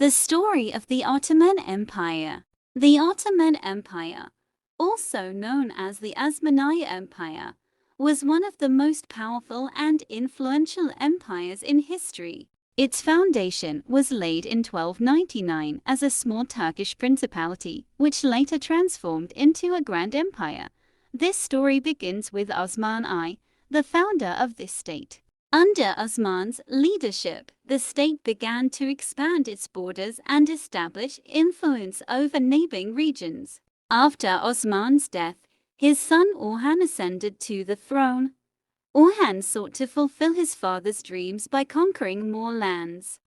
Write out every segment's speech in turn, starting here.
The story of the Ottoman Empire. The Ottoman Empire, also known as the Osmanli Empire, was one of the most powerful and influential empires in history. Its foundation was laid in 1299 as a small Turkish principality, which later transformed into a grand empire. This story begins with Osman I, the founder of this state. Under Osman's leadership, the state began to expand its borders and establish influence over neighboring regions. After Osman's death, his son Orhan ascended to the throne. Orhan sought to fulfill his father's dreams by conquering more lands.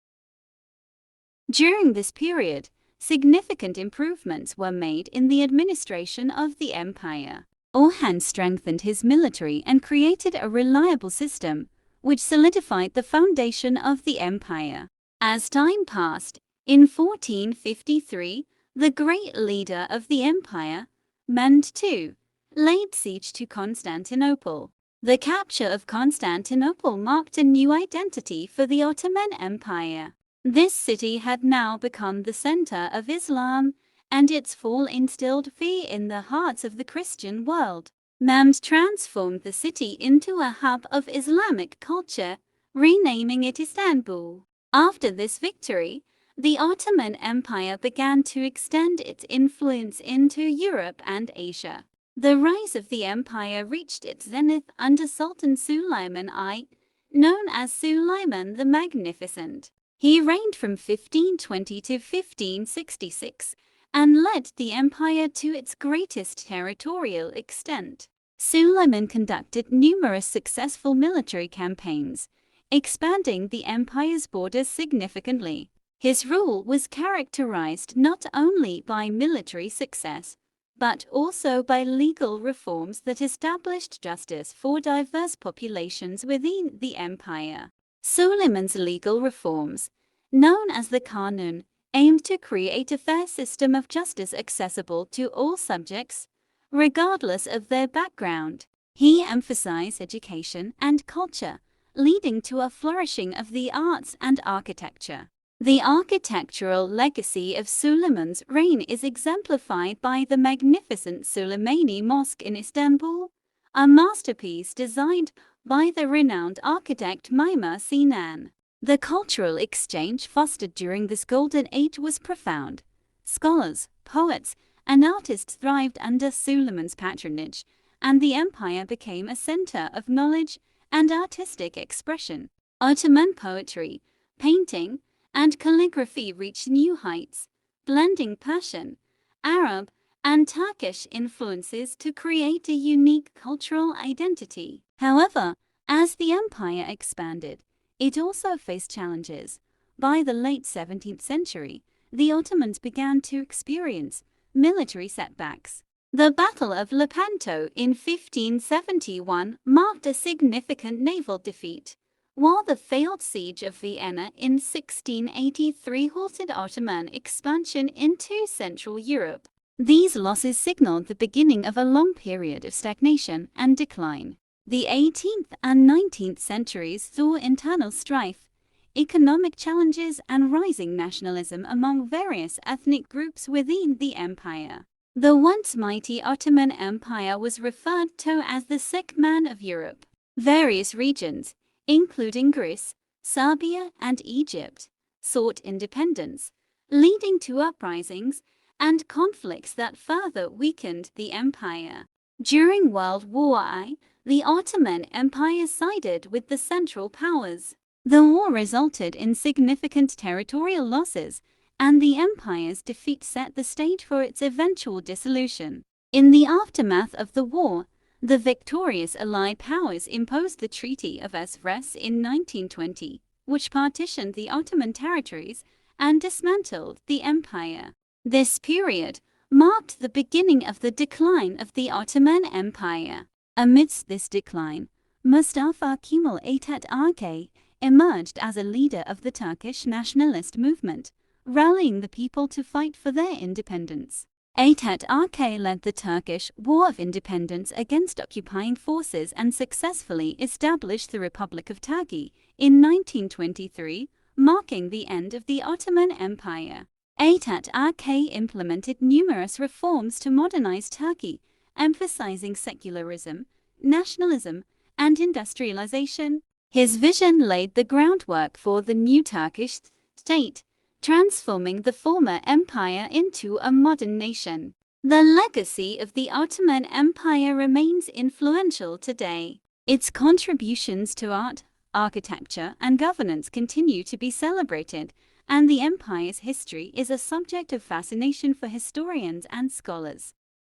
During this period, significant improvements were made in the administration of the empire. Orhan strengthened his military and created a reliable system, which solidified the foundation of the empire. As time passed, in 1453, the great leader of the empire, Mehmed II, laid siege to Constantinople. The capture of Constantinople marked a new identity for the Ottoman Empire. This city had now become the center of Islam, and its fall instilled fear in the hearts of the Christian world. Mehmed transformed the city into a hub of Islamic culture, renaming it Istanbul. After this victory, the Ottoman Empire began to extend its influence into Europe and Asia. The rise of the empire reached its zenith under Sultan Suleiman I, known as Suleiman the Magnificent. He reigned from 1520 to 1566 and led the empire to its greatest territorial extent. Suleiman conducted numerous successful military campaigns, expanding the empire's borders significantly. His rule was characterized not only by military success, but also by legal reforms that established justice for diverse populations within the empire. Suleiman's legal reforms, known as the Qanun, aimed to create a fair system of justice accessible to all subjects, regardless of their background. He emphasized education and culture, leading to a flourishing of the arts and architecture. The architectural legacy of Suleiman's reign is exemplified by the magnificent Süleymani Mosque in Istanbul, a masterpiece designed by the renowned architect Mimar Sinan. The cultural exchange fostered during this golden age was profound. Scholars, poets, and artists thrived under Suleiman's patronage, and the empire became a center of knowledge and artistic expression. Ottoman poetry, painting, and calligraphy reached new heights, blending Persian, Arab, and Turkish influences to create a unique cultural identity. However, as the empire expanded, it also faced challenges. By the late 17th century, the Ottomans began to experience military setbacks. The Battle of Lepanto in 1571 marked a significant naval defeat, while the failed siege of Vienna in 1683 halted Ottoman expansion into Central Europe. These losses signaled the beginning of a long period of stagnation and decline. The 18th and 19th centuries saw internal strife, economic challenges, and rising nationalism among various ethnic groups within the empire. The once mighty Ottoman Empire was referred to as the sick man of Europe. Various regions, including Greece, Serbia, and Egypt, sought independence, leading to uprisings and conflicts that further weakened the empire. During World War I, the Ottoman Empire sided with the Central Powers. The war resulted in significant territorial losses, and the empire's defeat set the stage for its eventual dissolution. In the aftermath of the war, the victorious Allied powers imposed the Treaty of Evres in 1920, which partitioned the Ottoman territories and dismantled the empire. This period marked the beginning of the decline of the Ottoman Empire. Amidst this decline, Mustafa Kemal Atatürk emerged as a leader of the Turkish nationalist movement, rallying the people to fight for their independence. Atatürk led the Turkish War of Independence against occupying forces and successfully established the Republic of Turkey in 1923, marking the end of the Ottoman Empire. Atatürk implemented numerous reforms to modernize Turkey, emphasizing secularism, nationalism, and industrialization. His vision laid the groundwork for the new Turkish state, transforming the former empire into a modern nation. The legacy of the Ottoman Empire remains influential today. Its contributions to art, architecture, and governance continue to be celebrated, and the empire's history is a subject of fascination for historians and scholars.